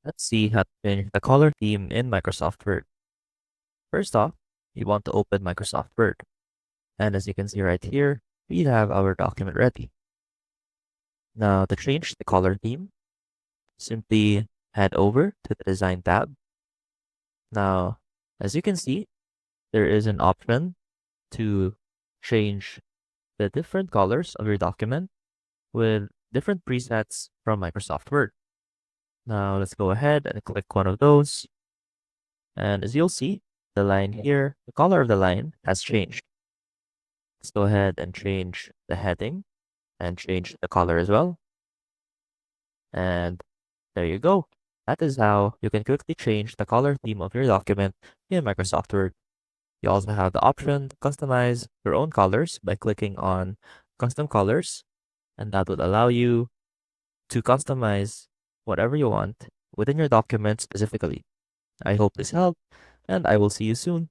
Let's see how to change the color theme in Microsoft Word. First off, you want to open Microsoft Word. And as you can see right here, we have our document ready. Now to change the color theme, simply head over to the Design tab. Now, as you can see, there is an option to change the different colors of your document with different presets from Microsoft Word. Now let's go ahead and click one of those. And as you'll see, the line here, the color of the line has changed. Let's go ahead and change the heading and change the color as well. And there you go. That is how you can quickly change the color theme of your document in Microsoft Word. You also have the option to customize your own colors by clicking on Custom Colors, and that would allow you to customize whatever you want within your document specifically. I hope this helped, and I will see you soon.